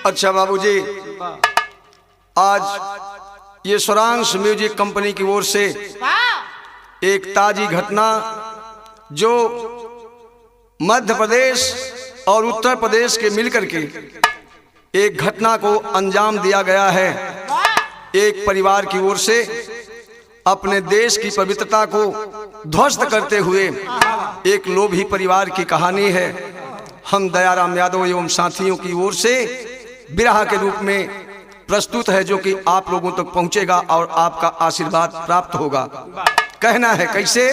अच्छा बाबूजी, आज ये स्वरांश म्यूजिक कंपनी की ओर से एक ताजी घटना जो मध्य प्रदेश और उत्तर प्रदेश के मिलकर के एक घटना को अंजाम दिया गया है। एक परिवार की ओर से अपने देश की पवित्रता को ध्वस्त करते हुए एक लोभी परिवार की कहानी है। हम दयाराम यादव एवं साथियों की ओर से बिरहा के रूप में प्रस्तुत है, जो कि आप लोगों तक पहुंचेगा और आपका आशीर्वाद प्राप्त होगा। कहना है कैसे?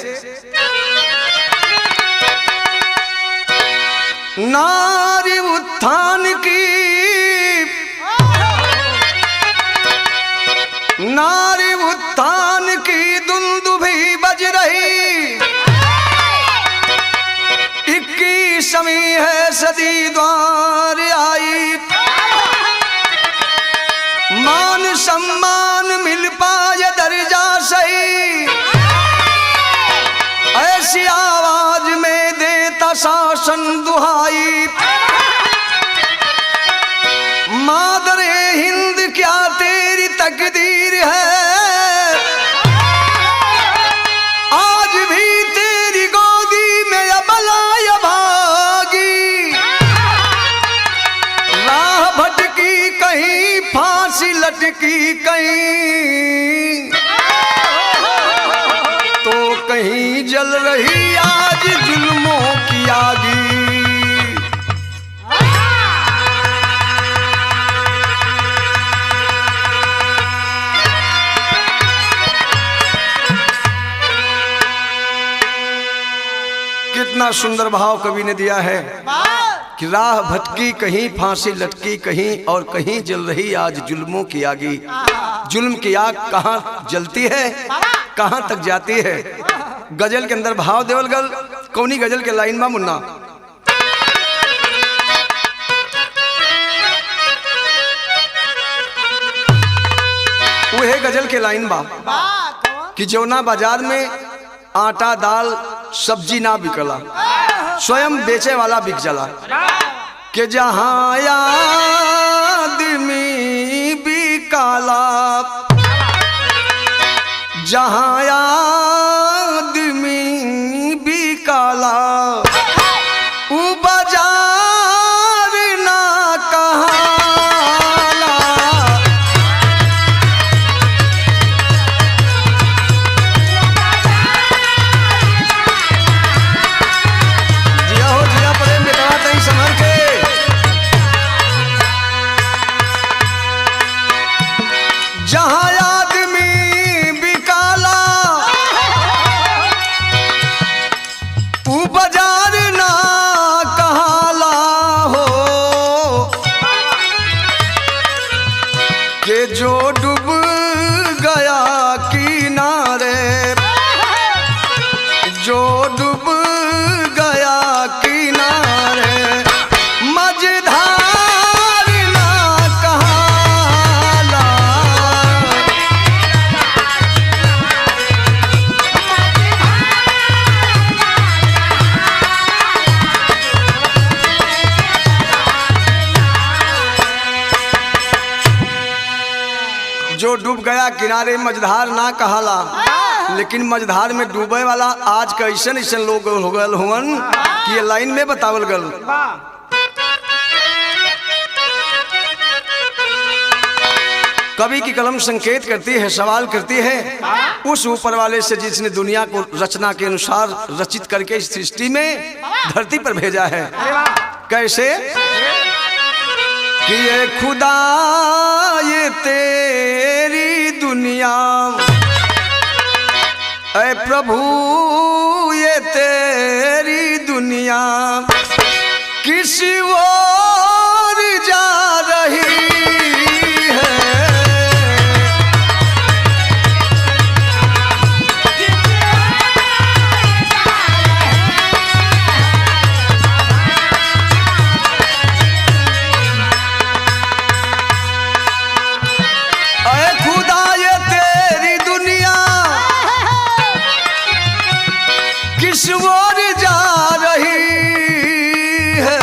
नारी उत्थान की, नारी उत्थान की दुंदुभी बज रही, 21वीं है सदी द्वार आई। मान सम्मान मिल पाए दर्जा सही, ऐसी आवाज में देता शासन दुहाई। मादरे हिंद क्या तेरी तकदीर है, आज भी तेरी गोदी में अबला या भागी। राह भटकी कहीं, फांसी लटकी कहीं, तो कहीं जल रही आज जुल्मों की आगी। कितना सुंदर भाव कवि ने दिया है कि राह भटकी कहीं, फांसी लटकी कहीं, और कहीं जल रही आज जुल्मों की आगी। जुल्म की आग कहाँ जलती है, कहाँ तक जाती है। गजल के अंदर भाव देवल गल कौनी गजल के लाइन में मुन्ना? वह गजल के लाइन बा कि जौना बाजार में आटा दाल सब्जी ना बिकला, स्वयं बेचे वाला बिक जाला। कि जहाँ आदमी बिकाला, जहाँ आदमी बिकाला, उ बाजार ना कहाला। जिया हो जिया प्रेम बेटा तई समर के। जहाँ आदमी बिकाला, उ बाजार ना कहाला हो। के जो डूब गया किनारे, जो डूब गया किनारे, मझधार ना कहाला। जो डूब गया किनारे, मझधार ना कहाला। लेकिन मझधार में डूबे वाला आज का ऐसे ऐसे लोग हो गल हुवन कि ये लाइन में बतावल गल। कवि की कलम संकेत करती है, सवाल करती है उस ऊपर वाले से जिसने दुनिया को रचना के अनुसार रचित करके इस सृष्टि में धरती पर भेजा है। कैसे? कि ये खुदा ये तेरी दुनिया, ऐ प्रभु ये तेरी दुनिया, किसी और जा रही है। ऐ खुदा ये तेरी दुनिया, किस ओर जा रही है।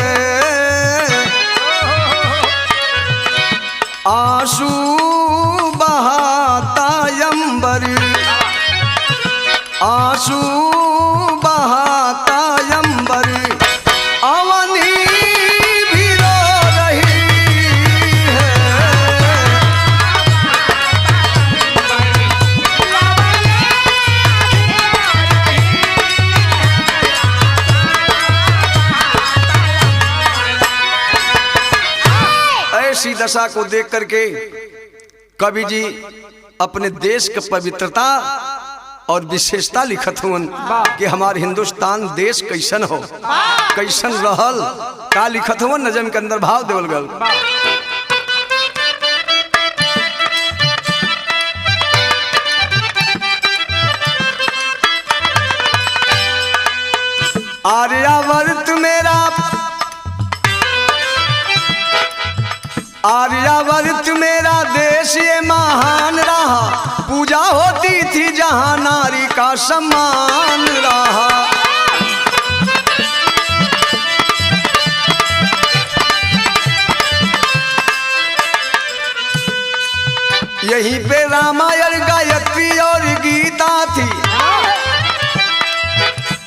ऐसी दशा को देख करके कवि जी अपने देश की पवित्रता और विशेषता लिखत हुन कि हमारे हिंदुस्तान देश कैसन हो, कैसन रहल, का लिखत हुन नजम के अंदर भाव देवल गल। आर्यावर्त मेरा, आर्यावर्त मेरा देश ये महान रहा, पूजा होती थी जहां नारी का सम्मान रहा। यहीं पे रामायण गायत्री और गीता थी,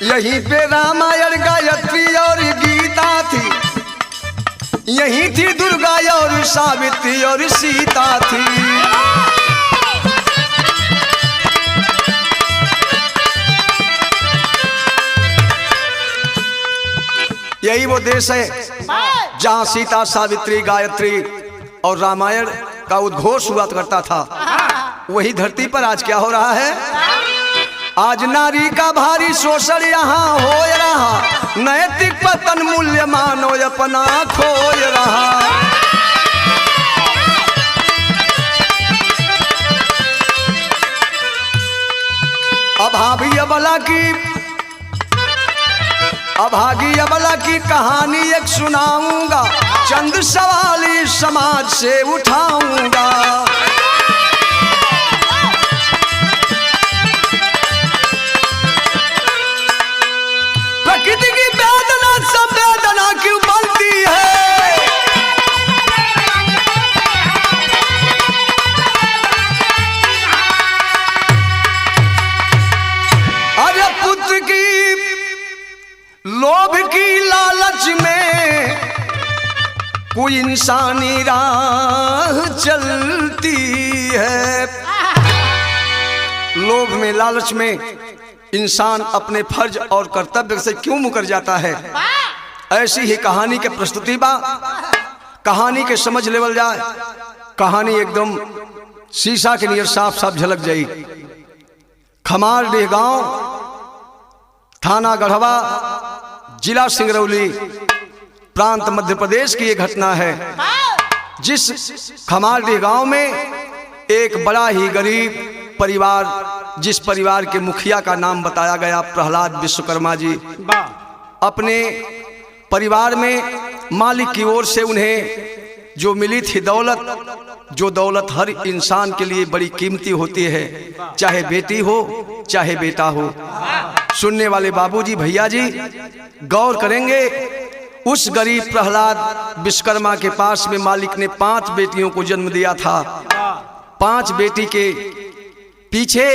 यहीं पे रामायण गायत्री और गीता थी, यहीं थी दुर्गा और सावित्री और सीता थी। यही वो देश है जहां सीता, सावित्री, गायत्री और रामायण का उद्घोष हुआ करता था। वही धरती पर आज क्या हो रहा है? आज नारी का भारी शोषण यहाँ हो रहा, नैतिक पतन मूल्य मानो अपना खोय रहा। अभागी अबला की, अभागी अबला की कहानी एक सुनाऊंगा, चंद सवाल इस समाज से उठाऊंगा। प्रकृति की वेदना संवेदना क्यों बनती है? अरे पुत्र की लोभ की लालच में कोई इंसानी राह चलती है। लोभ में, लालच में इंसान अपने फर्ज और कर्तव्य से क्यों मुकर जाता है? ऐसी ही कहानी के प्रस्तुति बा, कहानी के समझ लेवल जाए। कहानी एकदम शीशा के नियर साफ साफ झलक जाई। खमारडीह गांव, थाना गढ़वा, जिला सिंगरौली, प्रांत मध्य प्रदेश की ये घटना है, जिस खमारडीह गांव में एक बड़ा ही गरीब परिवार, जिस परिवार के मुखिया का नाम बताया गया प्रहलाद विश्वकर्मा जी, अपने परिवार में मालिक की ओर से उन्हें जो मिली थी दौलत, जो दौलत हर इंसान के लिए बड़ी कीमती होती है, चाहे बेटी हो चाहे बेटा हो। सुनने वाले बाबूजी, भैया जी गौर करेंगे, उस गरीब प्रहलाद विश्वकर्मा के पास में मालिक ने 5 बेटियों को जन्म दिया था। 5 बेटी के पीछे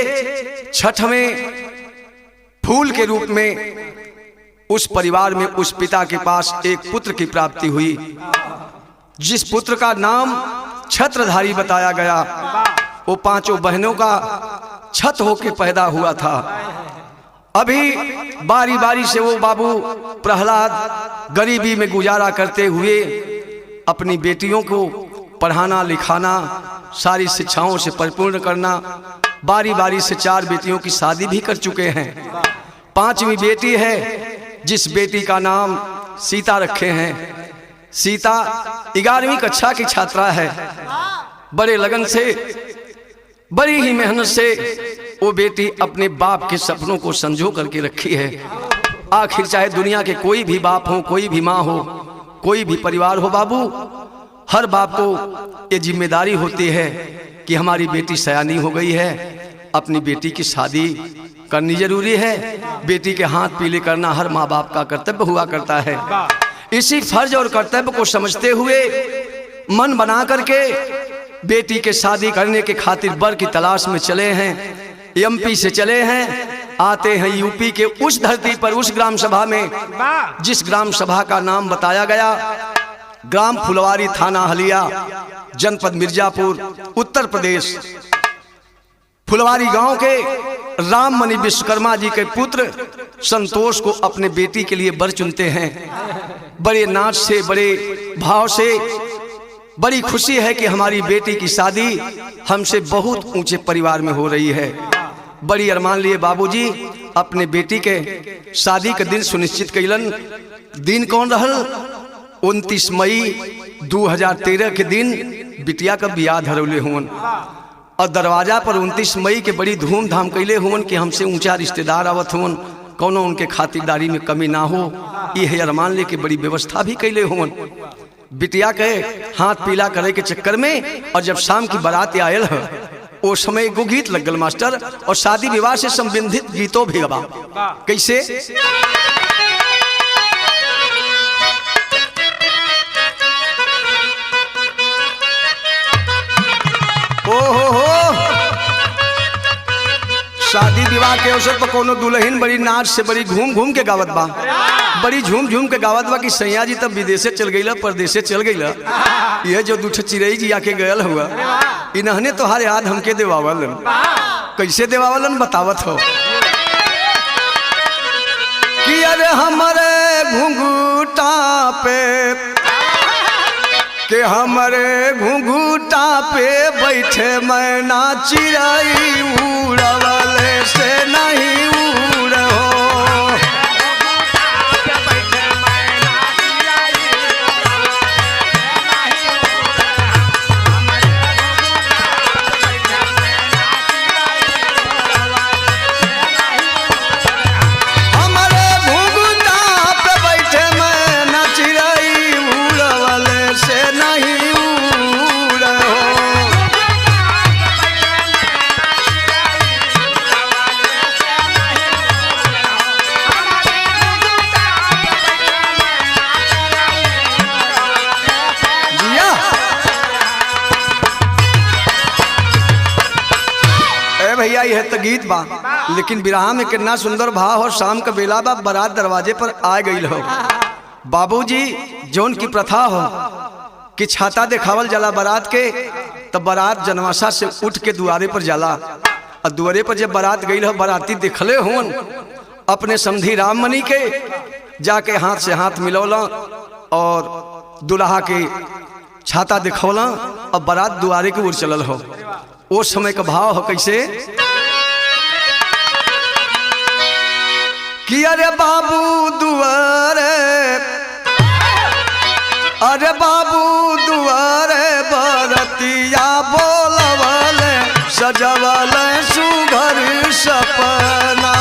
छठवें फूल के रूप में उस परिवार में उस पिता के पास एक पुत्र की प्राप्ति हुई, जिस पुत्र का नाम छत्रधारी बताया गया। वो 5 बहनों का छत होके पैदा हुआ था। अभी बारी बारी से वो बाबू प्रहलाद गरीबी में गुजारा करते हुए अपनी बेटियों को पढ़ाना लिखाना, सारी शिक्षाओं से परिपूर्ण करना, बारी बारी से 4 बेटियों की शादी भी कर चुके हैं। 5वीं बेटी है जिस बेटी का नाम सीता रखे हैं। सीता 11वीं कक्षा की छात्रा है। बड़े लगन से, बड़ी ही मेहनत से वो बेटी अपने बाप के सपनों को संजो करके रखी है। आखिर चाहे दुनिया के कोई भी बाप हो, कोई भी माँ हो, कोई भी परिवार हो बाबू, हर बाप को ये जिम्मेदारी होती है कि हमारी बेटी सयानी हो गई है, अपनी बेटी की शादी करनी जरूरी है। बेटी के हाथ पीले करना हर माँ बाप का कर्तव्य हुआ करता है। इसी फर्ज और कर्तव्य को समझते हुए मन बना करके बेटी के शादी करने के खातिर वर की तलाश में चले हैं। एमपी से चले हैं, आते हैं यूपी के उस धरती पर, उस ग्राम सभा में, जिस ग्राम सभा का नाम बताया गया ग्राम फुलवारी, थाना हलिया, जनपद मिर्जापुर, उत्तर प्रदेश। फुलवारी गांव के राममणि विश्वकर्मा जी के पुत्र संतोष को अपने बेटी के लिए वर चुनते हैं। बड़े नाच से, बड़े भाव से बड़ी खुशी है कि हमारी बेटी की शादी हमसे बहुत ऊंचे परिवार में हो रही है। बड़ी अरमान लिए बाबूजी अपने बेटी के शादी के दिन सुनिश्चित कैलन। दिन कौन रहल? 29 मई 2013 के दिन बिटिया का बियाह धरौले हुवन और दरवाजा पर 29 मई के बड़ी धूमधाम कैले हुवन कि हमसे ऊंचा रिश्तेदार आवत हुवन, कौनो उनके खातिरदारी में कमी ना हो, ये अरमान लेके बड़ी व्यवस्था भी कैले हुवन। बिटिया के हाथ पीला करे के चक्कर में और जब शाम की बारात आयल है वो समय एगो गीत लग गल मास्टर, और शादी विवाह से संबंधित गीतों भी गवा। कैसे? ओ हो शादी विवाह के अवसर पर कोनो दुल्हन बड़ी नाच से बड़ी घूम घूम के गावत बा, बड़ी झूम झूम के गावत बा कि सैया जी तब विदेशे चल गईला, परदेशे चल गईला। यह जो दूठ चिरई जी आके गयल हुआ इन्हने तो हर याद हमके देवावलन। कैसे देवावलन बतावत हो कि अरे हमारे घुंघूटा पे के हमारे घुंघूटा पे बैठे मैना चिरई उड़वले से नहीं उड़ हो। भैया यह तो गीत बा, लेकिन बिरहा में कितना सुंदर भाव और शाम का बेला बा, बारात दरवाजे पर आ गई हो। बाबूजी जौन की प्रथा हो कि छाता दिखावल जाला बारात के, तब बारात जनवासा से उठ के दुआरे पर जाला और दुआरे पर जब बारात गई हो बाराती दिखले हुन अपने समधी राममणि के जाके हाथ से हाथ मिलौला और दुल्हा के छाता दिखौला और बारात दुआरे के ओर चलल हो। वो समय का भाव हो कैसे कि अरे बाबू दुआरे, अरे बाबू दुआरे बरतिया बोलवले सजवले सुघर सपना।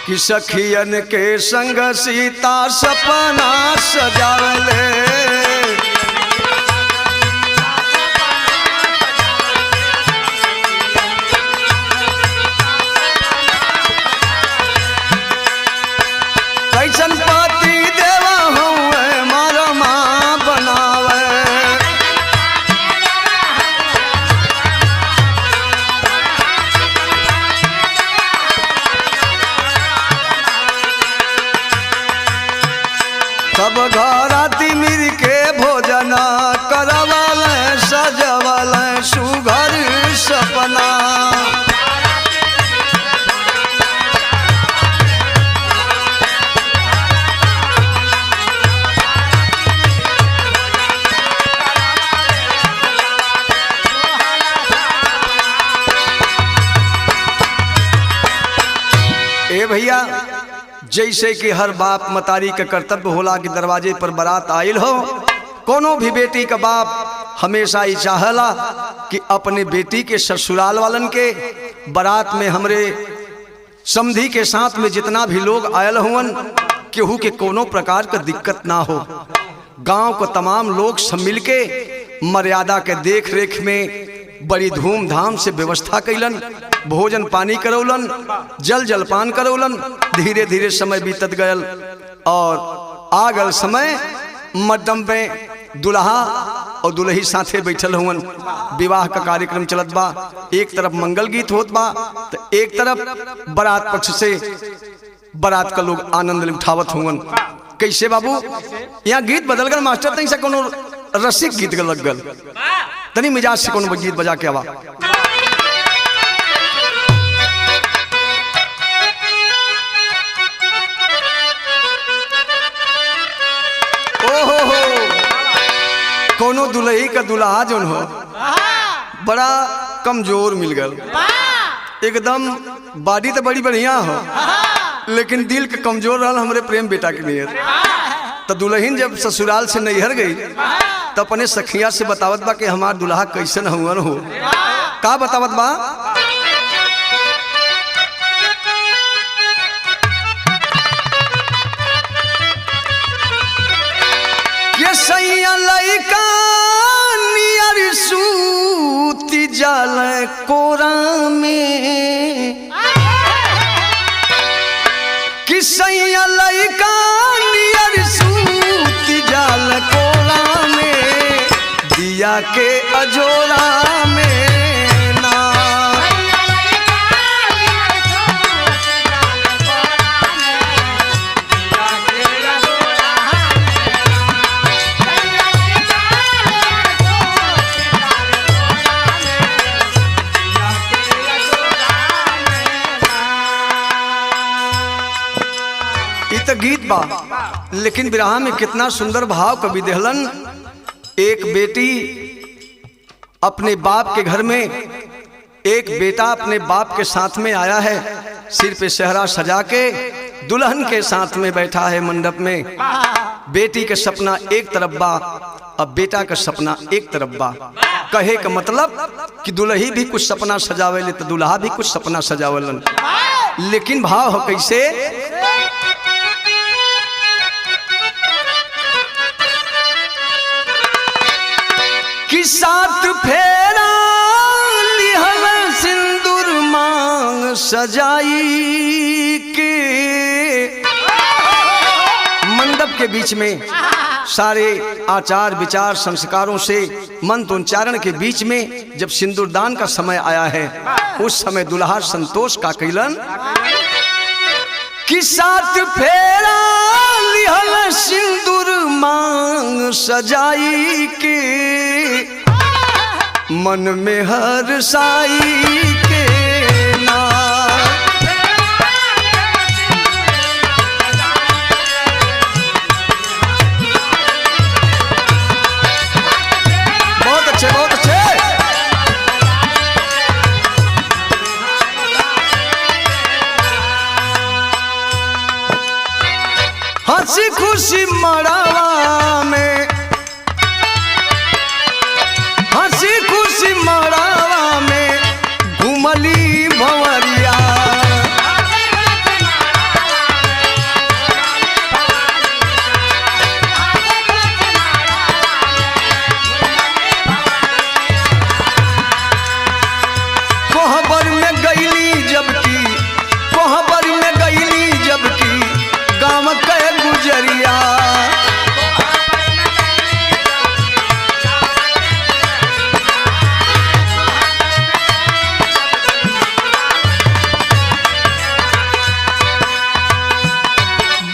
कि सखियन के संग सीता सपना सजावले, कैसन पति देवा हुए मारो माँ बनावे। सब घराती मिल के भोजन करवल सजवल सुघर सपना। ए भैया जैसे कि हर बाप मतारी का कर्तव्य होला कि दरवाजे पर बारात आयल हो, कोनो भी बेटी का बाप हमेशा ही चाहला कि अपने बेटी के ससुराल वालन के बारात में हमरे समधी के साथ में जितना भी लोग आयल हुवन केहू के कोनो प्रकार का दिक्कत ना हो। गांव को तमाम लोग सब मिल के मर्यादा के देख रेख में बड़ी धूमधाम से व्यवस्था कैलन, भोजन पानी करौलन, जल जलपान करौलन। धीरे धीरे समय बीतत गयल और आ गल समय मड्डम में दुल्हा और दुल्ही साथे बैठल हुवन। विवाह का कार्यक्रम चलत बा, एक तरफ मंगल गीत होत बा तो एक तरफ बारात पक्ष से बारात का लोग आनंद उठावत हुवन। कैसे बाबू? यहाँ गीत बदल गल मास्टर, तनी से कोनो रसिक गीत लग गल, तनी मिजाज से कोनो गीत बजा के आवा। ओहो कोनो दुल्ही का दुल्हा जो हो बड़ा कमजोर मिल गल, एकदम बॉडी तो बड़ी बढ़िया हो लेकिन दिल के कमजोर रहा हमरे प्रेम बेटा के नियर। तो दुल्हन जब ससुराल से नैहर गई तो अपने सखिया से बतावत बा कि हमार दुल्हा कैसन हुआ हो। का बतावत बा? ये सैया लइका नियर सूती जाल कोरा में, कि सैया लइका नियर सूती जाल कोरा में, दिया के अजोरा में ना। तो गीत बा लेकिन विरह में कितना सुंदर भाव कवि देहलन। एक बेटी अपने बाप के घर में, एक बेटा अपने बाप के साथ में आया है, सिर पे सेहरा सजा के दुल्हन के साथ में बैठा है मंडप में। बेटी के सपना एक तरफ बा, अब बेटा का सपना एक तरफ बा। कहे का मतलब कि दुल्ही भी कुछ सपना सजावेले तो दुल्हा भी कुछ सपना सजावलन, लेकिन भाव हो कैसे? कि साथ फेरा लिहल सिंदूर मांग सजाई के। मंडप के बीच में सारे आचार विचार संस्कारों से मंत्रोच्चारण के बीच में जब सिंदूरदान का समय आया है, उस समय दुल्हा संतोष का कैलन कि साथ फेरा लिहल सिंदूर मांग सजाई के, मन में हर साई के ना। बहुत अच्छे, बहुत अच्छे। हंसी खुशी मड़ावा में, हंसी खुशी मड़ावा में घुमली भंवरिया। कोहबर में गईली जबकि, कोहबर में गईली जबकि गाँव के गुजरिया।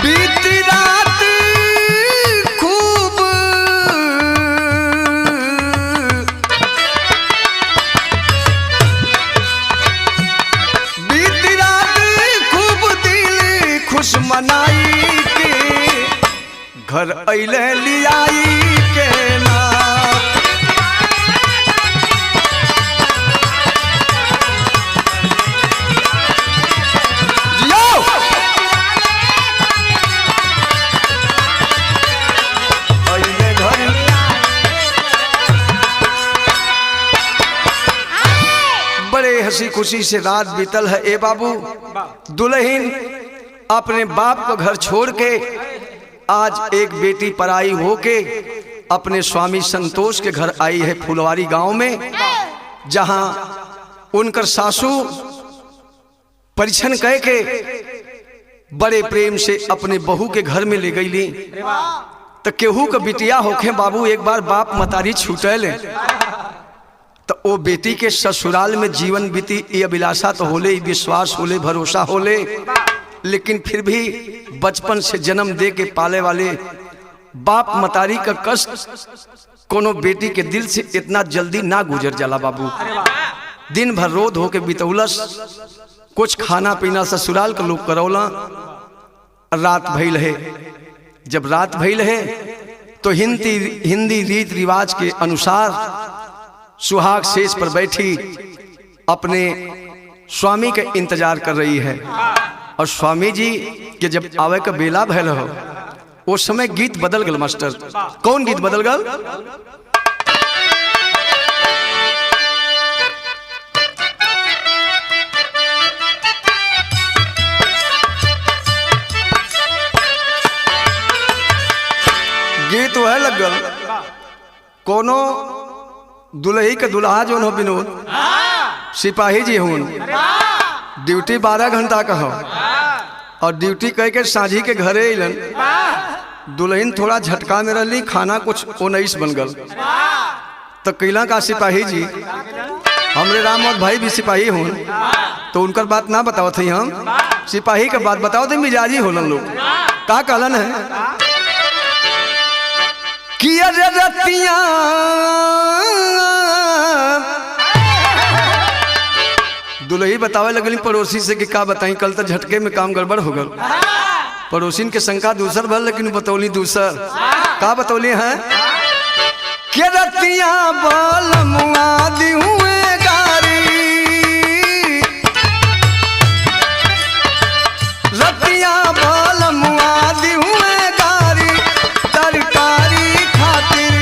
बीती रात खूब, बीती रात खूब दिल खुश मनाई के, घर अइले लियाई के ना। अइले घर बड़े हंसी खुशी से रात बीतल है। ए बाबू, दुल्हन अपने बाप को घर छोड़ के आज एक बेटी पराई होके अपने स्वामी संतोष के घर आई है फुलवारी गांव में। जहां उनकर सासू परीक्षण कह के बड़े प्रेम से अपने बहू के घर में ले गईली। तो केहू का बिटिया होखे बाबू एक बार बाप मतारी छूटल तो ओ बेटी के ससुराल में जीवन बीती, ये अभिलाषा तो होले, विश्वास होले, भरोसा होले, लेकिन फिर भी बचपन से जन्म दे के पाले वाले बाप मतारी का कष्ट कोनो बेटी के दिल से इतना जल्दी ना गुजर जाला बाबू। दिन भर रोध होके बितौलस, कुछ खाना पीना ससुराल के लोग करौला। रात भइल है, जब रात भइल है तो हिंदी रीत रिवाज के अनुसार सुहाग शेष पर बैठी अपने स्वामी के इंतजार कर रही है। और स्वामी जी के जब आवे का बेला भयल हो, उस समय गीत बदल गल मास्टर। कौन गीत बदल गल? गीत वह लग गल, कोनो दुल्ही के दुल्हा जो हो विनोद सिपाही जी हूं, ड्यूटी 12 घंटा का हो और ड्यूटी कह के साझी के घरे अलन। दुल्हन थोड़ा झटका में रही, खाना कुछ 19 बन गल। तो कैला का सिपाही जी, हमरे रामोद भाई भी सिपाही हूं, तो उनकर बात ना बताओ थी, हम सिपाही का बात बताओ थे। मिजाजी होलन लोग का कहलन है कि अरे रतिया दुल्ही बतावे लगली पड़ोसी से कि का बताई, कल तो झटके में काम गड़बड़ हो गल। पड़ोसिन के शंका दूसर भल, लेकिन बतौली दूसर। का बतौली है कि रतिया बाल मुआ दी हुए गारी, रतिया बाल मुआ दी हुए गारी, तरकारी खातिर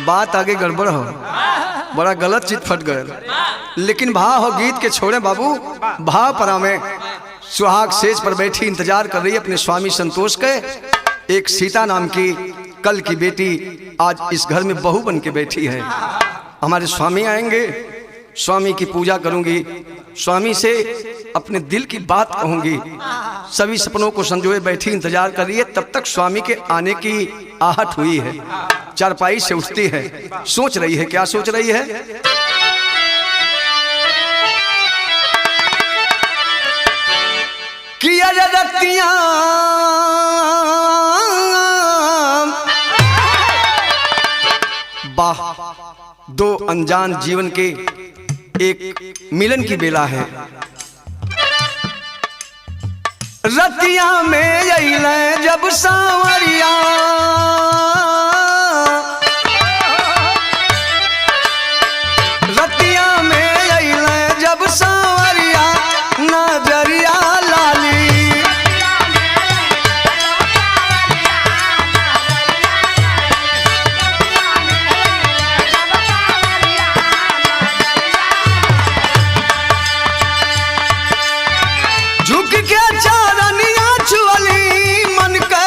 बात आगे गड़बड़ हो, बड़ा गलत चीज फट गए। लेकिन भाव हो गीत के छोड़े बाबू, भाव परा में सुहाग सेज पर बैठी इंतजार कर रही अपने स्वामी संतोष के। एक सीता नाम की कल की बेटी आज इस घर में बहू बन के बैठी है। हमारे स्वामी आएंगे, स्वामी की पूजा करूंगी, स्वामी से अपने दिल की बात कहूंगी। सभी सपनों को संजोए बैठी इंतजार कर रही है। तब तक स्वामी के आने की आहट हुई है, चारपाई से उठती है, सोच रही है। क्या सोच रही है? कि रतिया वाह, दो अनजान जीवन के एक मिलन की बेला है। रतिया में अइले जब सांवरिया, रतिया में अइले जब सांवरिया, नजरिया लाली, झुक के चारनिया छुअली, मन के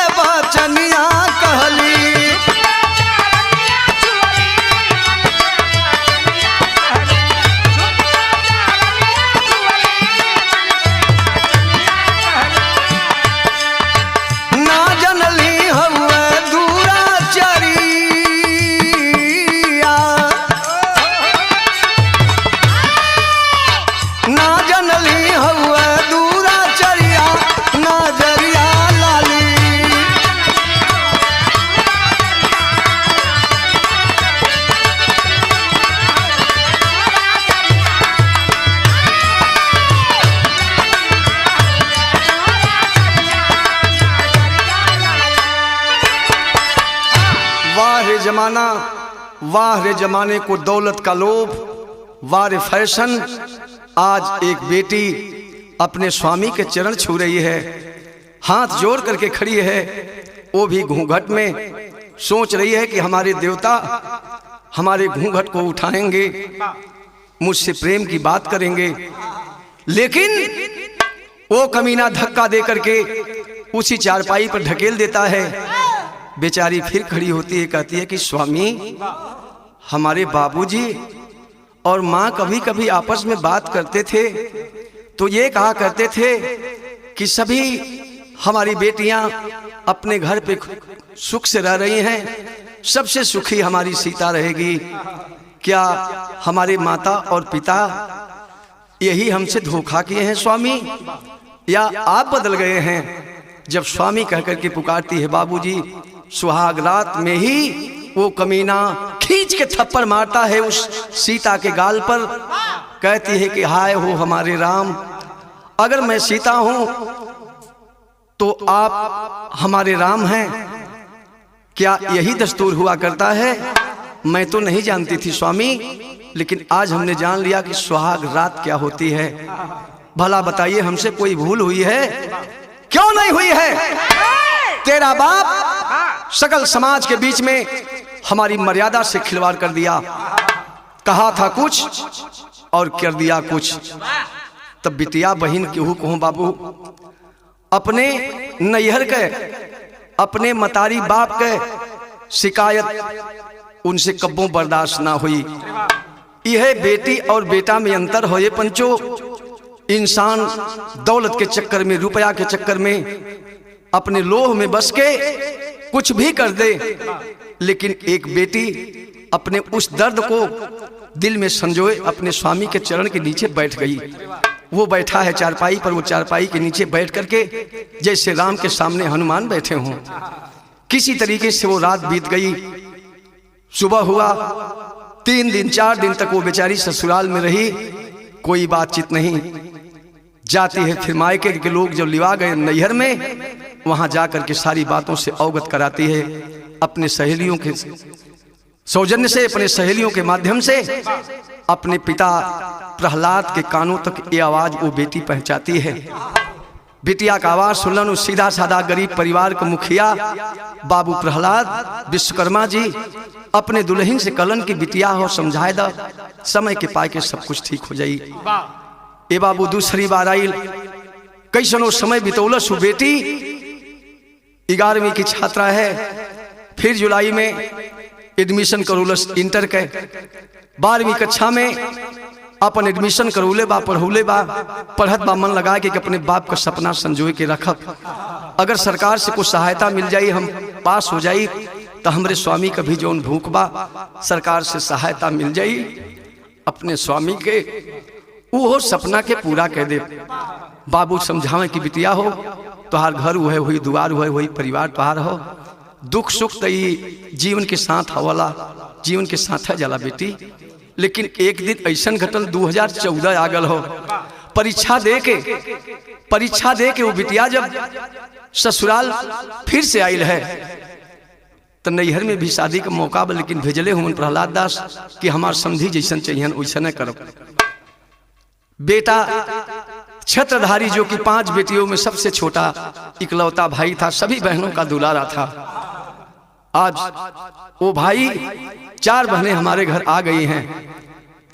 वाह रे जमाना, वाह रे जमाने को दौलत का लोभ, वाह रे फैशन। आज एक बेटी अपने स्वामी के चरण छू रही है, हाथ जोड़ करके खड़ी है, वो भी घूंघट में, सोच रही है कि हमारे देवता हमारे घूंघट को उठाएंगे, मुझसे प्रेम की बात करेंगे। लेकिन वो कमीना धक्का दे करके उसी चारपाई पर ढकेल देता है। बेचारी फिर खड़ी होती है, कहती है कि स्वामी, हमारे बाबूजी और माँ कभी कभी आपस में बात करते थे तो ये कहा करते थे कि सभी हमारी बेटियां अपने घर पे सुख से रह रही हैं, सबसे सुखी हमारी सीता रहेगी। क्या हमारे माता और पिता यही हमसे धोखा किए हैं स्वामी, या आप बदल गए हैं? जब स्वामी कहकर के पुकारती है बाबूजी, सुहाग रात में ही वो कमीना खींच के थप्पड़ मारता है उस सीता के गाल पर। कहती है कि हाय हो हमारे राम, अगर मैं सीता हूं तो आप हमारे राम हैं। क्या यही दस्तूर हुआ करता है? मैं तो नहीं जानती थी स्वामी, लेकिन आज हमने जान लिया कि सुहाग रात क्या होती है। भला बताइए, हमसे कोई भूल हुई है? क्यों नहीं हुई है? तेरा बाप सकल समाज के बीच में हमारी मर्यादा से खिलवाड़ कर दिया। कहा था कुछ और कर दिया कुछ। तब बिटिया बहन केहू कहूं बाबू, अपने नैहर के, अपने मतारी बाप के शिकायत उनसे कब्बों बर्दाश्त ना हुई। यह बेटी और बेटा में अंतर हो ये पंचो। इंसान दौलत के चक्कर में, रुपया के चक्कर में, अपने लोभ में बस के कुछ भी कर दे, लेकिन एक बेटी अपने उस दर्द को दिल में संजोए अपने स्वामी के चरण के नीचे बैठ गई। वो बैठा है चारपाई पर, वो चारपाई के नीचे बैठ करके जैसे राम के सामने हनुमान बैठे हों। किसी तरीके से वो रात बीत गई। सुबह हुआ, 3 दिन 4 दिन तक वो बेचारी ससुराल में रही, कोई बातचीत नहीं। जाती है फिर मायके के लोग जब लिवा गए नैहर में, वहां जाकर के सारी बातों से अवगत कराती है। अपने सहेलियों के सौजन्य से, अपने सहेलियों के माध्यम से अपने पिता प्रहलाद के कानों तक ये आवाज वो बेटी पहुंचाती है। बिटिया का आवाज सुनलन सीधा साधा गरीब परिवार का मुखिया बाबू प्रहलाद विश्वकर्मा जी अपने दुल्हन से कलन की बिटिया हो, समझाए दा, समय के पाए के सब कुछ ठीक हो जाई। ए बाबू दूसरी बार आई, कैसनो समय बितौलस बेटी 11वीं की छात्रा है। फिर जुलाई में एडमिशन करौलस इंटर के। 12वीं कक्षा में अपन एडमिशन करौले बा, पढ़ौले बा, पढ़त बा, मन लगा के अपने बाप का सपना संजोए के रखब। अगर सरकार से कुछ सहायता मिल जाई, हम पास हो जाई, तो हमरे स्वामी का भी जौन भूख बा सरकार से सहायता मिल जाई, अपने स्वामी के वो सपना के पूरा कह दे। बाबू समझावे कि बिटिया हो, तुहार घर हुए हुई, दुआर हुए हुई, परिवार तुहार हो, दुख सुख तो जीवन के साथ हवाला, जीवन के साथ है जाला बेटी। लेकिन एक दिन ऐसा घटल 2014 आगल हो, परीक्षा दे के वो बिटिया जब ससुराल फिर से आयल है, तो नैहर में भी शादी का मौका बा, लेकिन भेजले हुन प्रहलाद दास कि हमार समझी जैसन चाहिए वैसा न करब। बेटा छत्रधारी जो कि 5 बेटियों में सबसे छोटा इकलौता भाई था, सभी बहनों का दुलारा था। आज वो भाई 4 बहनें हमारे घर आ गई हैं।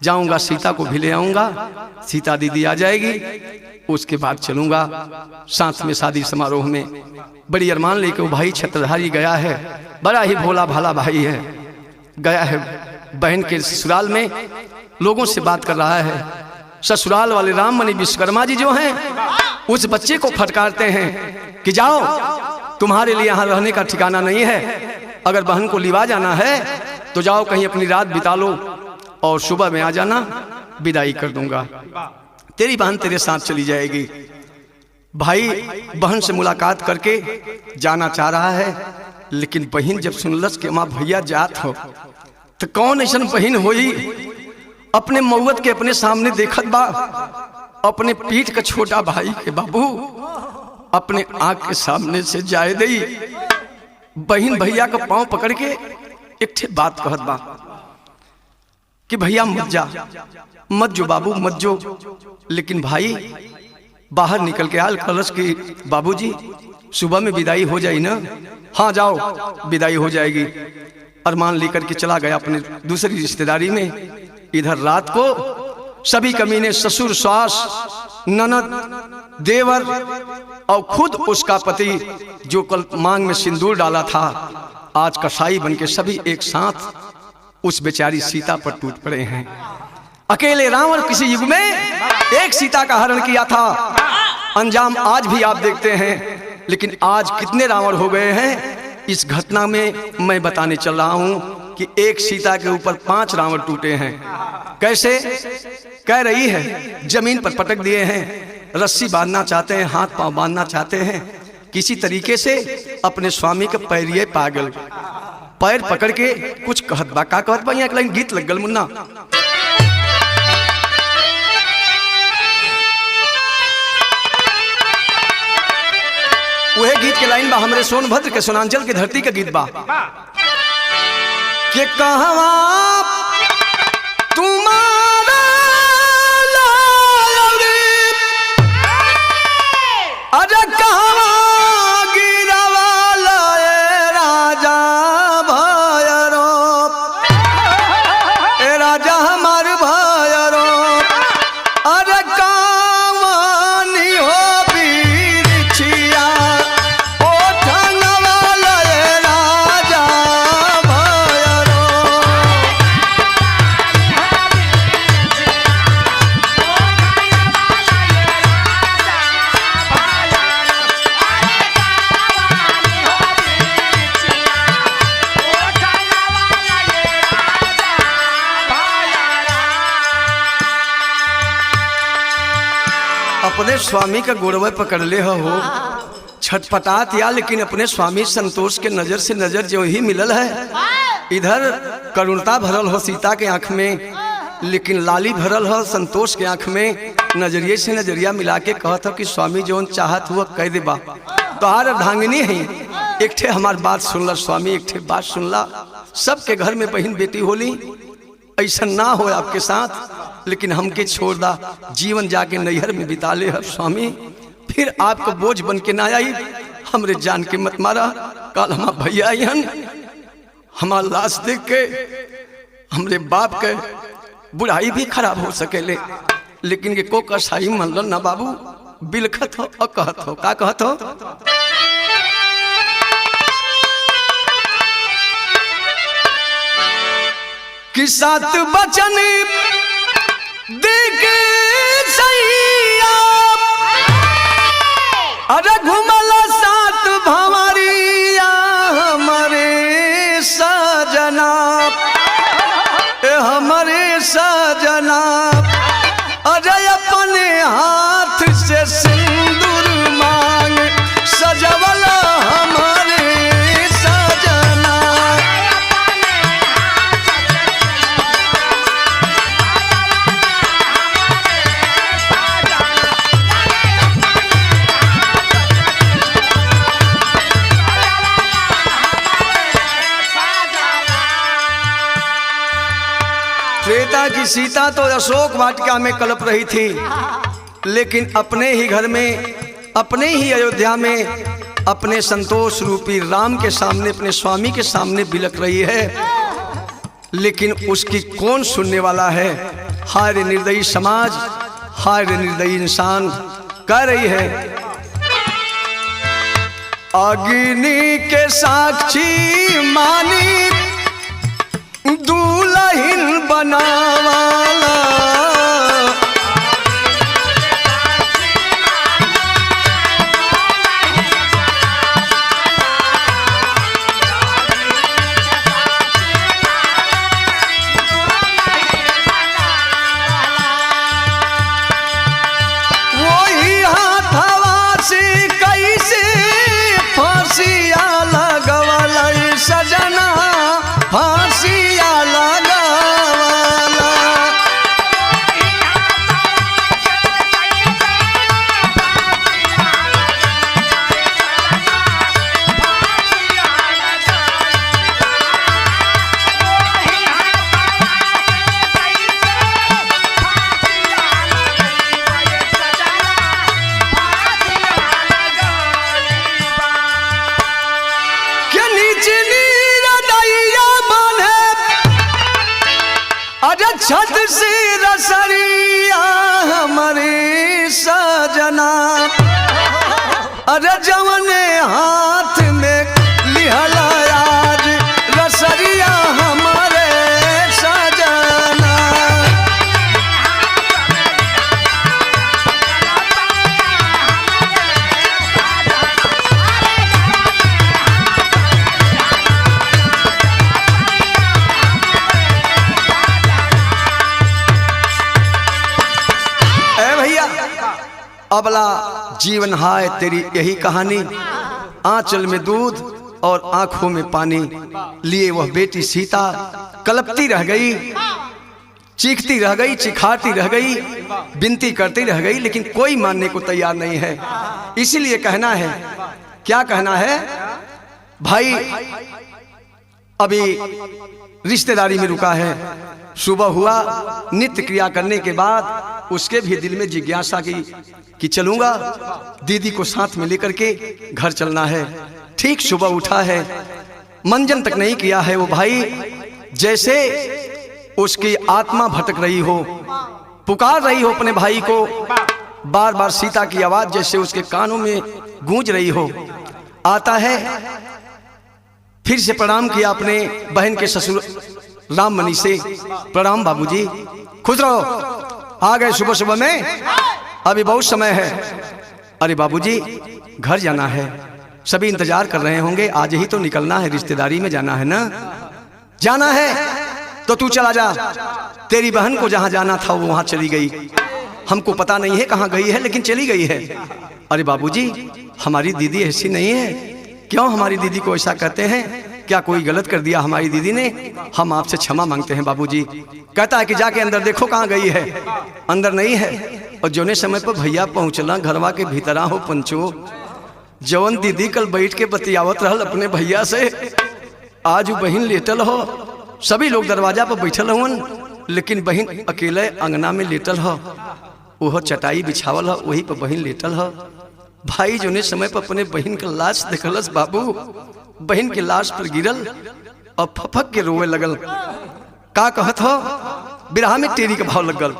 जाऊंगा सीता को भी ले आऊंगा, सीता दीदी आ जाएगी, उसके बाद चलूंगा साथ में शादी समारोह में। बड़ी अरमान लेके वो भाई छत्रधारी गया है। बड़ा ही भोला भाला भाई है, गया है बहन के ससुराल में, लोगों से बात कर रहा है। ससुराल वाले राममणि विश्वकर्मा जी जो हैं उस बच्चे को फटकारते हैं कि जाओ, तुम्हारे लिए यहाँ रहने का ठिकाना नहीं है, अगर बहन को लिवा जाना है तो जाओ कहीं अपनी रात बिता लो और सुबह में आ जाना, विदाई कर दूंगा, तेरी बहन तेरे साथ चली जाएगी। भाई बहन से मुलाकात करके जाना चाह रहा है, लेकिन बहन जब सुनलस कि माँ भैया जात हो, तो कौन ऐसा बहन होई अपने मौत के अपने सामने देखत बा, अपने पीठ का छोटा भाई के बाबू अपने आंख के सामने से जाए दई। बहन भैया का पांव पकड़ के एक ठे बात कहत बा कि भैया मत जा, मत जो बाबू मत जो। लेकिन भाई बाहर निकल के आल कलश की बाबूजी सुबह में विदाई हो जाए ना। हाँ जाओ, विदाई हो जाएगी। अरमान लेकर के चला गया अपने दूसरी रिश्तेदारी में। इधर रात को सभी कमीने ससुर, सास, ननद, देवर और खुद उसका पति जो कल मांग में सिंदूर डाला था, आज कसाई बन के सभी एक साथ उस बेचारी सीता पर टूट पड़े हैं। अकेले रावण किसी युग में एक सीता का हरण किया था, अंजाम आज भी आप देखते हैं। लेकिन आज कितने रावण हो गए हैं इस घटना में मैं बताने चल रहा हूं कि एक सीता के ऊपर 5 रावण टूटे हैं। कैसे? कह रही है जमीन पर पटक दिए हैं, रस्सी बांधना चाहते हैं, हाथ पांव बांधना चाहते हैं, किसी तरीके से अपने स्वामी का पैरिए पागल पैर पकड़ के कुछ कहत बा। का कहत बा? यहाँ एक लाइन गीत लग गल मुन्ना। वह गीत के लाइन बा हमरे सोनभद्र के सोनांचल के धरती का गीत बा के कहवा तुम्हारा अरे कहवा गिरवा लाए राजा भैरो, ए राजा हमार भैरो, अरे कावानी हो बीरछिया अपने स्वामी का गोड़वे पकड़ ले हो छटपटात या, लेकिन अपने स्वामी संतोष के नजर से नजर जो ही मिलल है। इधर करुणता भरल हो सीता के आंख में, लेकिन लाली भरल हो संतोष के आंख में। नजरिए से नजरिया मिला के कहत हो कि स्वामी जोन चाहत हुआ कह दे बा, तोहार धांगनी है। एक ठे हमार बात सुनला स्वामी, एक ठे बात सुनला। सबके घर में बहन बेटी होली, ऐसा ना हो आपके साथ, लेकिन हमके छोड़ दा, जीवन जाके नैहर में बिता ले स्वामी, फिर आपको बोझ बन के ना आई। हमरे जान के मत मारा। कल हमार भैया आइन, हमार लाश देख के हमरे बाप के बुढ़ाई भी खराब हो सकेले, लेकिन ये को कसाई मनल ना बाबू, बिलखत हो और कहत हो। का कहत हो? कि 7 बचन देके सैया, अरे घुमल 7 भंवरिया हमारे सजना, हमारे सजना, अरे अपने हाथ से सिंदूर मांग सजवला हमारे सजना। त्रेता की सीता तो अशोक वाटिका में कलप रही थी, लेकिन अपने ही घर में, अपने ही अयोध्या में, अपने संतोष रूपी राम के सामने, अपने स्वामी के सामने बिलक रही है। लेकिन उसकी कौन सुनने वाला है? हाय रे निर्दयी समाज, हाय रे निर्दयी इंसान। कह रही है अग्नि के साक्षी मानी दुल्हन बनावाला, वही हाथवा से कैसे फांसिया लगवाला सजना, फांसिया लगवाला। अरे छत से रसरिया हमारे सजना, अरे जवने हाथ में लिहला आज रसरिया हमारे सजना। अबला जीवन हाय तेरी यही कहानी, आंचल में दूध और आंखों में पानी लिए वह बेटी सीता कलपती रह गई, चीखती रह गई, चिखाती रह गई, विनती करती रह गई, लेकिन कोई मानने को तैयार नहीं है। इसीलिए कहना है, क्या कहना है भाई, अभी रिश्तेदारी में रुका है, सुबह हुआ, नित्य क्रिया करने के बाद उसके भी दिल में जिज्ञासा की कि चलूंगा दीदी को साथ में लेकर के घर चलना है। ठीक सुबह उठा है, मंजन तक नहीं किया है वो भाई, जैसे उसकी आत्मा भटक रही हो, पुकार रही हो अपने भाई को, बार बार सीता की आवाज जैसे उसके कानों में गूंज रही हो। आता है, फिर से प्रणाम किया अपने बहन के ससुर राममणि से, प्रणाम बाबूजी, खुश रहो, आ गए सुबह सुबह में, अभी बहुत समय है। अरे बाबूजी घर जाना है, सभी इंतजार कर रहे होंगे, आज ही तो निकलना है, रिश्तेदारी में जाना है ना, जाना है तो तू चला जा, तेरी बहन को जहां जाना था वो वहां चली गई, हमको पता नहीं है कहां गई है, लेकिन चली गई है। अरे बाबूजी हमारी दीदी ऐसी नहीं है, क्यों हमारी दीदी को ऐसा कहते हैं, क्या कोई गलत कर दिया हमारी दीदी ने, हम आपसे क्षमा मांगते हैं बाबूजी। कहता है कि जाके अंदर देखो कहाँ गई है, अंदर नहीं है। और जोने समय पर भैया पहुंचला घरवा के भीतरा हो पंचो, जवन दीदी कल बैठ के बतियावत रहल अपने भैया से, आज वो बहन लेटल हो, सभी लोग दरवाजा पर बैठल हुन, लेकिन बहन अकेले अंगना में लेटल हो, वह चटाई बिछावल हो, वही पर बहन लेटल हो। भाई जोने समय पर अपने बहन का लाश देखलस बाबू, बहन के लाश पर गिरल और फफक के रोवे लगल। का कहत हो, बिरहा में टेरी का भाव लगल।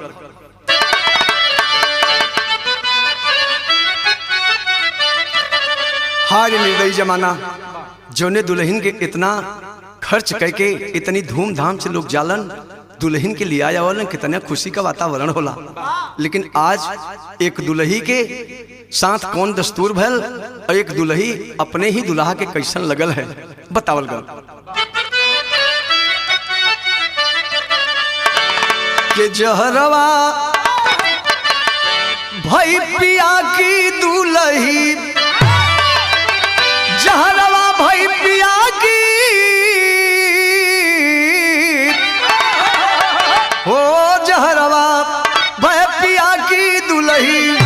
हाय निर्दयी जमाना, जोने दुल्हन के इतना खर्च करके इतनी धूमधाम से लोग जालन, दुल्हन के लिए आया वालन, कितना खुशी का वातावरण होला, लेकिन आज एक दुल्ही के साथ कौन दस्तूर भल और एक दुल्ही अपने ही दुल्हा के कैसन लगल है, बतावल गल। के जहरवा भाई पिया की दुल्ही, जहरवा भाई पिया की, हो जहरवा भाई पिया की दुल्ही,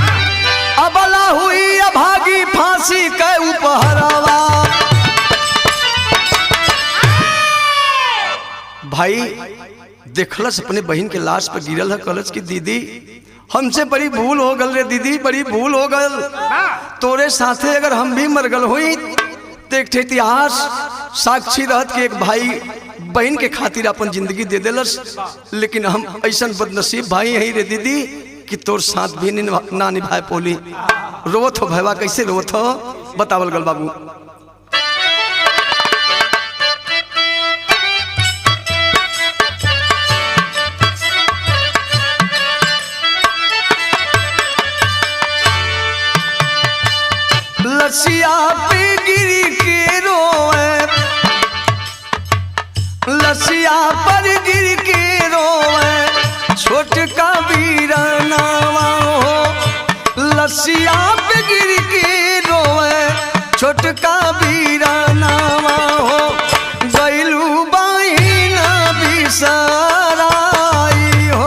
अबला हुई अभागी फांसी के उपहरवा। भाई देखलस अपने बहन के लाश पर गिरल है, कलच की दीदी हमसे बड़ी भूल हो गल रे दीदी, बड़ी भूल हो गल, तोरे साथे अगर हम भी मर गल हुई तो एक इतिहास साक्षी रहत कि एक भाई बहन के खातिर अपन जिंदगी दे देलस, लेकिन हम ऐसा बदनसीब भाई यही रे दीदी कि तोर साथ भी ना निभाए पोली। रोवत हो भैया, कैसे रोवत हो, बतावल गल बाबू। लसिया पे गिरी के रोए, लसिया पर गिर के रोए, छोटका वीरनावा हो, लसिया पे गिर के रोए, छोटका वीरनावा हो, गइलू बहिना बिसराई हो।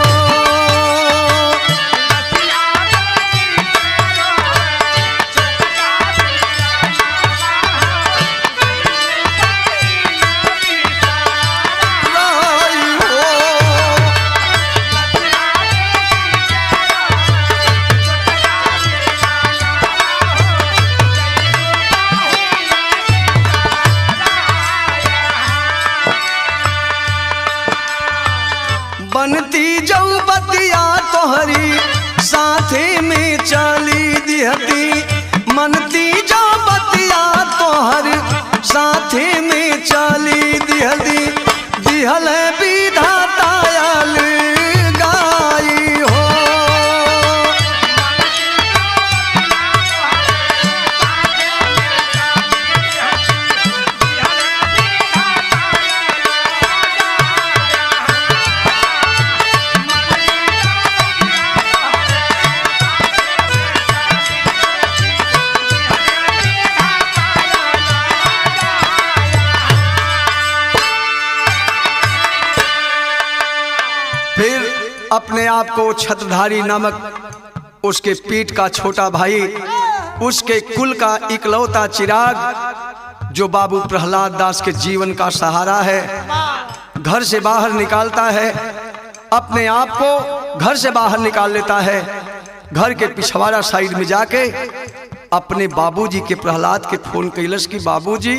अपने आप को छत्रधारी नामक उसके पीठ का छोटा भाई, उसके कुल का इकलौता चिराग जो बाबू प्रहलाद दास के जीवन का सहारा है, घर से बाहर निकालता है, अपने आप को घर से बाहर निकाल लेता है। घर के पिछवाड़ा साइड में जाके अपने बाबूजी के प्रहलाद के फोन कैलस कि बाबूजी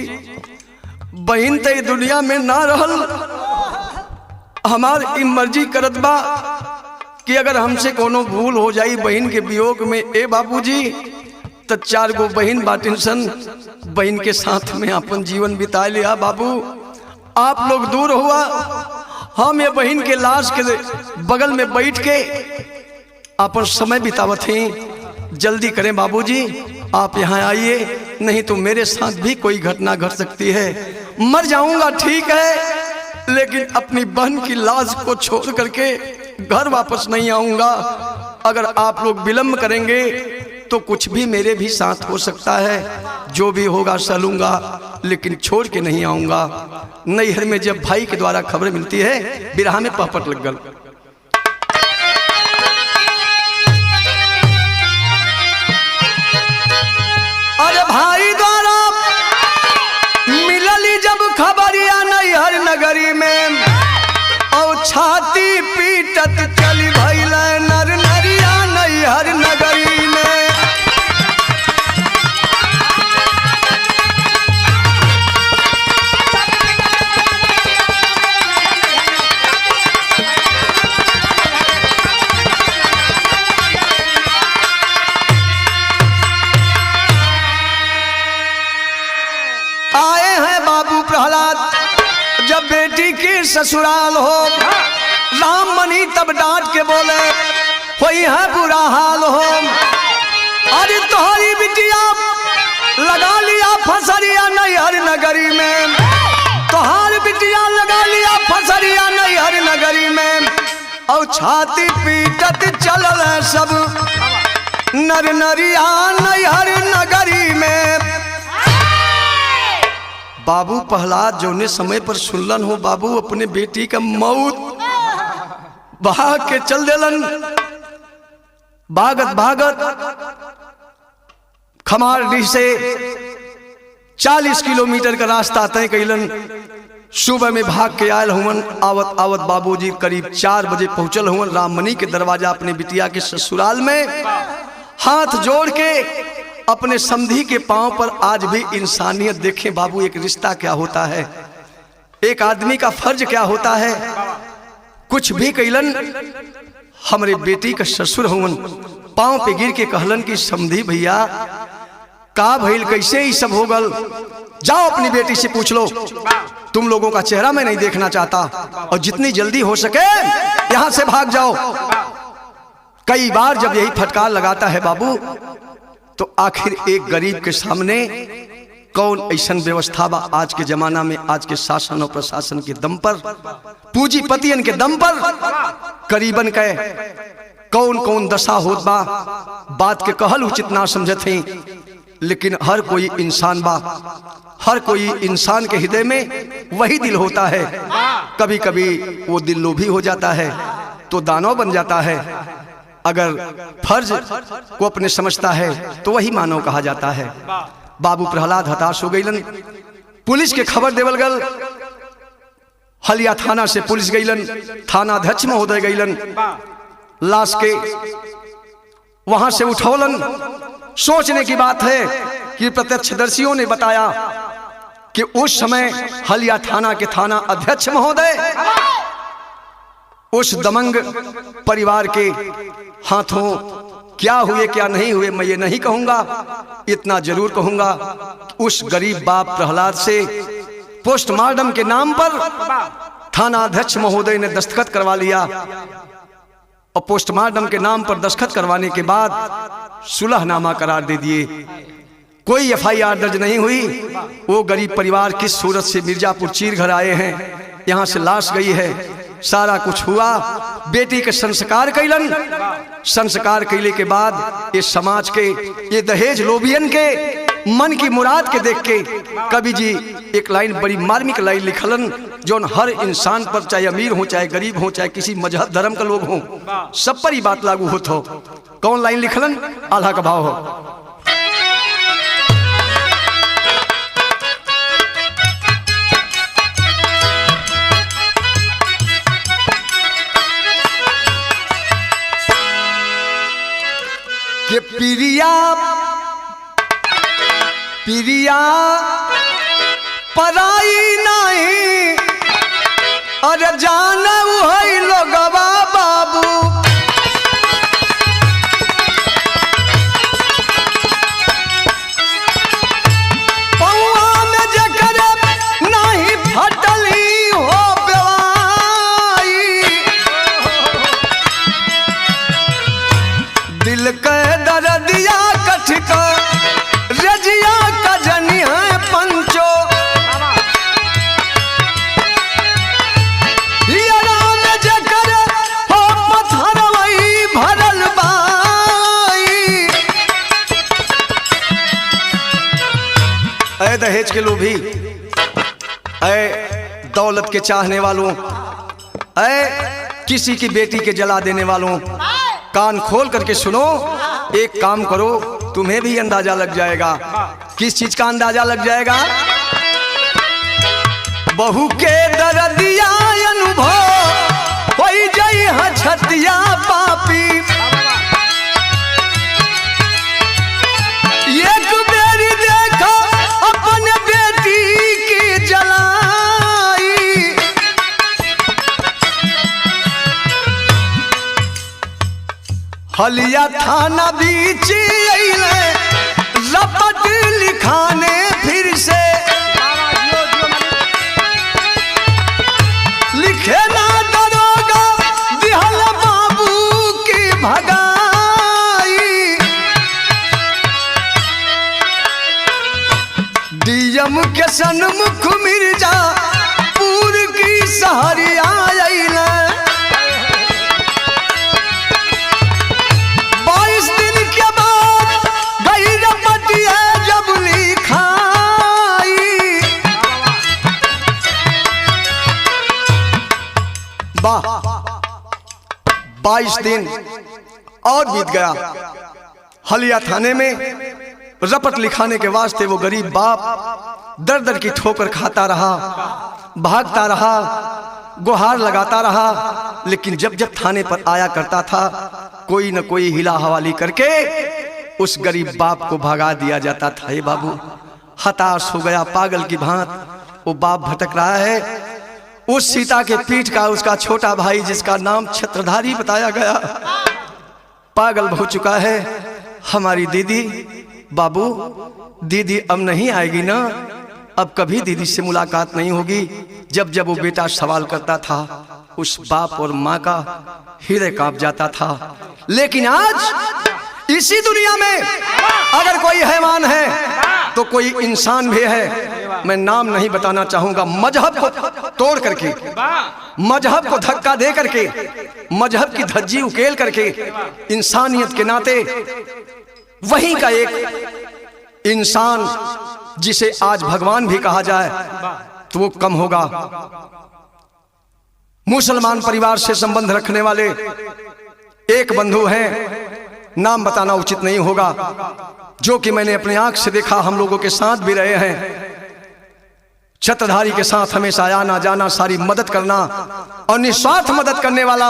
बहन ते दुनिया में ना रहल, हमार ई मर्जी करत बा कि अगर हमसे कोनो भूल हो जाई बहन के वियोग में ए बाबूजी तो 4 गो बहन बाटिन सन, बहन के साथ में अपन जीवन बिता लिया। बाबू आप लोग दूर हुआ, हम ये बहन के लाश के बगल में बैठ के अपन समय बितावत हैं। जल्दी करें बाबूजी, आप यहाँ आइए, नहीं तो मेरे साथ भी कोई घटना घट सकती है। मर जाऊंगा ठीक है, लेकिन अपनी बहन की लाश को छोड़ करके घर वापस नहीं आऊंगा। अगर आप लोग विलम्ब करेंगे तो कुछ भी मेरे भी साथ हो सकता है, जो भी होगा सहलूंगा, लेकिन छोड़ के नहीं आऊंगा। नैहर में जब भाई के द्वारा खबर मिलती है, बिरहा में पहपट लग गल। अरे भाई द्वारा मिलली जब खबरिया नैहर नगरी में, और छाती पीटत चली भइल नर नरिया नैहर नगरी में। आए हैं बाबू प्रहलाद जब बेटी की ससुराल हो, राम मनी तब डांट के बोले कोई है बुरा हाल हो। अरे तुम्हारी बिटिया लगा लिया फसरिया नैहर नगरी में, तुम्हारी बिटिया लगा लिया फसरिया नैहर नगरी में, और छाती पीटत चलल सब नर नरिया नैहर नगरी में। बाबू प्रहलाद जो ने समय पर सुनलन हो बाबू अपने बेटी का मौत, भाग के चल देलन। भागत भागत खमारडीह से 40 किलोमीटर का रास्ता तय कैलन। सुबह में भाग के आयल हुवन। आवत आवत बाबूजी करीब 4 बजे पहुंचल हुवन राममनी के दरवाजा अपने बिटिया के ससुराल में। हाथ जोड़ के अपने समधी के पांव पर आज भी इंसानियत देखें बाबू, एक रिश्ता क्या होता है, एक आदमी का फर्ज क्या होता है। कुछ भी कैलन, हमारे बेटी का ससुर हुवन, पांव पे गिर के कहलन कि समधी भैया का भइल, कैसे ही सब हो गल, जाओ अपनी बेटी से पूछ लो, तुम लोगों का चेहरा मैं नहीं देखना चाहता, और जितनी जल्दी हो सके यहां से भाग जाओ। कई बार जब यही फटकार लगाता है बाबू, तो आखिर एक गरीब के सामने कौन ऐसा व्यवस्था बा आज के जमाना में, आज के शासन और प्रशासन के दम पर, पूंजीपतियन के दम पर करीबन के कौन कौन दशा होत बा। बात के कहल उचित ना समझत हैं, लेकिन हर कोई इंसान बा, हर कोई इंसान के हृदय में वही दिल होता है। कभी कभी वो दिल लोभी हो जाता है तो दानव बन जाता है। अगर फर्ज को अपने समझता है तो वही मानव कहा जाता है। बाबू प्रहलाद हताश हो गईलन। पुलिस के खबर देवल गल। हलिया थाना से पुलिस गईलन, थाना अध्यक्ष महोदय गईलन, लाश के वहां से उठौलन। सोचने की बात है कि प्रत्यक्षदर्शियों ने बताया कि उस समय हलिया थाना के थाना अध्यक्ष महोदय उस दमंग परिवार के हाथों क्या हुए क्या नहीं हुए मैं ये नहीं कहूंगा, इतना जरूर कहूंगा उस गरीब बाप प्रहलाद से पोस्टमार्टम के नाम पर थाना अध्यक्ष महोदय ने दस्तखत करवा लिया, और पोस्टमार्टम के नाम पर दस्तखत करवाने के बाद सुलहनामा करार दे दिए। कोई FIR दर्ज नहीं हुई। वो गरीब परिवार किस सूरत से मिर्जापुर चीर घर आए हैं, यहाँ से लाश गई है, सारा कुछ हुआ। बेटी के संस्कार कैलन। संस्कार कैले के बाद ये समाज के, ये दहेज लोबियन के मन की मुराद के देख के कवि जी एक लाइन बड़ी मार्मिक लाइन लिखलन जो हर इंसान पर, चाहे अमीर हो चाहे गरीब हो चाहे किसी मजहब धर्म का लोग हो, सब पर ही बात लागू होत हो। कौन लाइन लिखलन? आल्हा का भाव हो। कि प्रिया प्रिया पराई नहीं, अरे जाना है लोगवा बाबू। पौआ में जकर नहीं फटली हो बेवाई, दिल के दर्दिया कठिक रजिया का जनी है पंचो। ऐ दहेज के लोभी, ऐ दौलत के चाहने वालों, ऐ किसी की बेटी के जला देने वालों, कान खोल करके सुनो। एक काम करो, तुम्हें भी अंदाजा लग जाएगा। किस चीज का अंदाजा लग जाएगा? बहू के दर्दिया अनुभव हो जाई हछतिया पापी। एक बेरी देखा अपन बेटी की जलाई, हलिया थाना बीच रपट लिखाने फिर से। लिखे ना दरोगा दिहल बाबू की भगाई, डीएम के सन्मुख मिर्जा पूर की सहरिया आइल। 22 दिन के बाद गई रपटिया जब लिखाई, 22 दिन और बीत गया। हलिया थाने में रपट लिखाने के वास्ते वो गरीब बाप दर दर की ठोकर खाता रहा, भागता रहा, गुहार लगाता रहा, लेकिन जब जब थाने पर आया करता था कोई न कोई हिला हवाली करके उस गरीब बाप को भगा दिया जाता था। हे बाबू, हताश हो गया पागल की भांत वो बाप भटक रहा है। उस सीता के पीठ का उसका छोटा भाई जिसका नाम छत्रधारी बताया गया, पागल हो चुका है। हमारी दीदी, बाबू दीदी अब नहीं आएगी ना, अब कभी दीदी से मुलाकात नहीं होगी। जब जब वो बेटा सवाल करता था उस बाप और माँ का हृदय कांप जाता था। लेकिन आज इसी दुनिया में अगर कोई हैवान है तो कोई इंसान भी है। मैं नाम नहीं बताना चाहूंगा। मजहब को तोड़ करके, मजहब को धक्का दे करके, मजहब की धज्जी उकेल करके इंसानियत के नाते वहीं का एक इंसान जिसे आज भगवान भी कहा जाए तो वो कम होगा। मुसलमान परिवार से संबंध रखने वाले एक बंधु हैं, नाम बताना उचित नहीं होगा, जो कि मैंने अपनी आंख से देखा, हम लोगों के साथ भी रहे हैं। छत्रधारी के साथ हमेशा आना जाना, सारी मदद करना और निस्वार्थ मदद करने वाला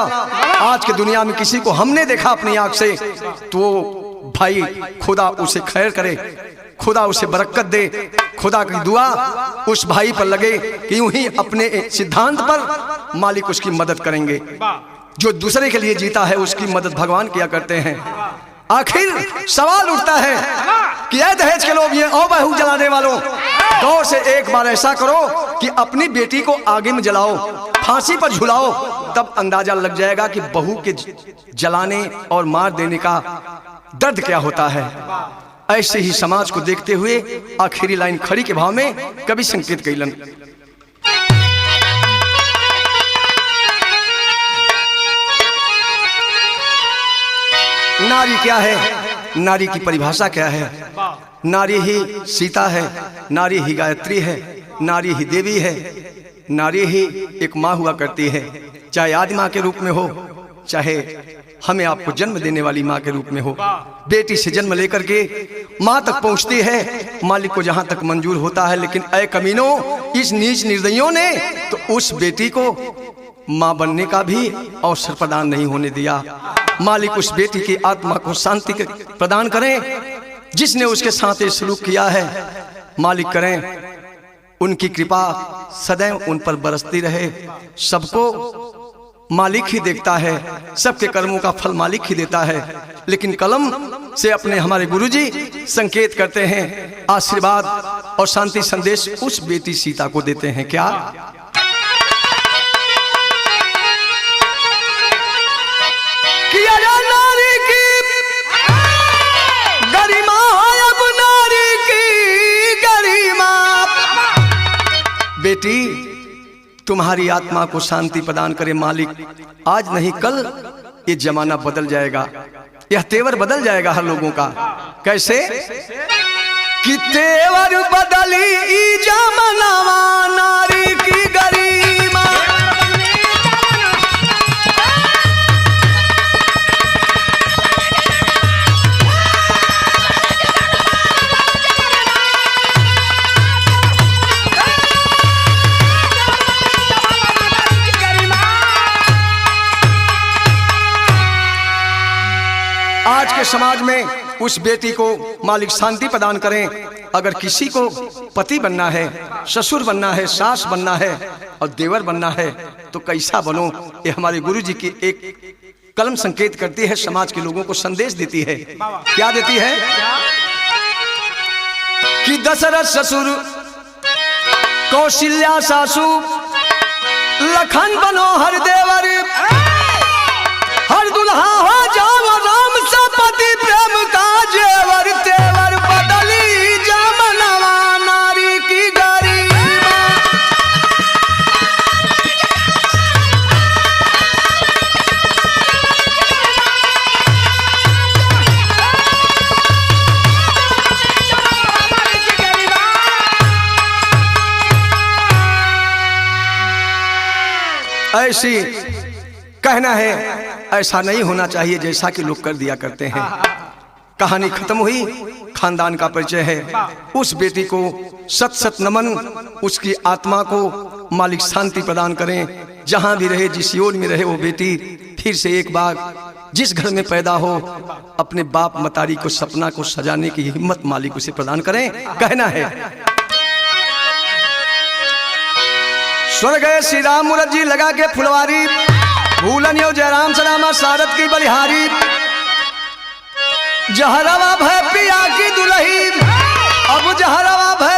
आज की दुनिया में किसी को हमने देखा अपनी आंख से तो वो भाई खुदा उसे खैर करे, खुदा उसे बरकत दे, खुदा की दुआ उस भाई पर लगे कि यूं ही अपने सिद्धांत पर मालिक उसकी मदद करेंगे। जो दूसरे के लिए जीता है उसकी मदद भगवान किया करते हैं। आखिर सवाल उठता है कि ये दहेज के लोग, ये ओ बहू जलाने वालों, गौर से एक बार ऐसा करो कि अपनी बेटी को आगे में जलाओ, फांसी पर झुलाओ, तब अंदाजा लग जाएगा कि बहू के जलाने और मार देने का दर्द क्या होता है। ऐसे ही समाज को देखते हुए आखिरी लाइन खड़ी के भाव में कवि संकेत कैलन। नारी क्या है, नारी की परिभाषा क्या है? नारी ही सीता है, नारी ही गायत्री है, नारी ही देवी है, नारी ही एक माँ हुआ करती है, चाहे आदि माँ के रूप में हो, चाहे हमें आपको जन्म देने वाली माँ के रूप में हो। बेटी से जन्म लेकर के माँ तक पहुँचती है, मालिक को जहाँ तक मंजूर होता है। लेकिन ऐ कमीनों, इस नीच निर्दयियों ने तो उस बेटी को माँ बनने का भी अवसर प्रदान नहीं होने दिया। मालिक उस बेटी की आत्मा को शांति प्रदान करें, जिसने उसके साथ ये सलूक किया है। मालिक करें उनकी कृपा सदैव उन पर बरसती रहे। सबको मालिक ही देखता है, सबके कर्मों का फल मालिक ही देता है। लेकिन कलम से अपने हमारे गुरुजी संकेत करते हैं, आशीर्वाद और शांति संदेश उस बेटी सीता को देते हैं। क्या किया नारी की गरिमा, अब नारी की गरिमा। बेटी तुम्हारी आत्मा को शांति प्रदान करे मालिक। आज नहीं कल ये जमाना बदल जाएगा, यह तेवर बदल जाएगा हर लोगों का। कैसे कि तेवर बदली जमाना, नारी की गरिमा। आज के समाज में उस बेटी को मालिक शांति प्रदान करें। अगर किसी को पति बनना है, ससुर बनना है, सास बनना है और देवर बनना है तो कैसा बनो, ये हमारे गुरुजी की एक कलम संकेत करती है, समाज के लोगों को संदेश देती है। क्या देती है कि दशरथ ससुर, कौशल्या सासू, लखन बनो हर देवर, हर दुल्हा हो जाओ राम सपति, प्रेम का जेवर तेवर बदली जमाना, नारी की गरिमा। ऐसी कहना है, ऐसा नहीं होना चाहिए जैसा कि लोग कर दिया करते हैं। कहानी खत्म हुई, खानदान का परिचय है। उस बेटी को सत सत नमन, उसकी आत्मा को मालिक शांति प्रदान करें। जहां भी रहे, जिस योन में रहे वो बेटी फिर से एक बार जिस घर में पैदा हो, अपने बाप मतारी को सपना को सजाने की हिम्मत मालिक उसे प्रदान करें। कहना है स्वर्ग श्री राम मूरत जी लगा के फुलवारी, भूलन यो जयराम सदामा सारद की बलिहारी, जहरवा भय पिया की दुल्ही, अब जहरवा भय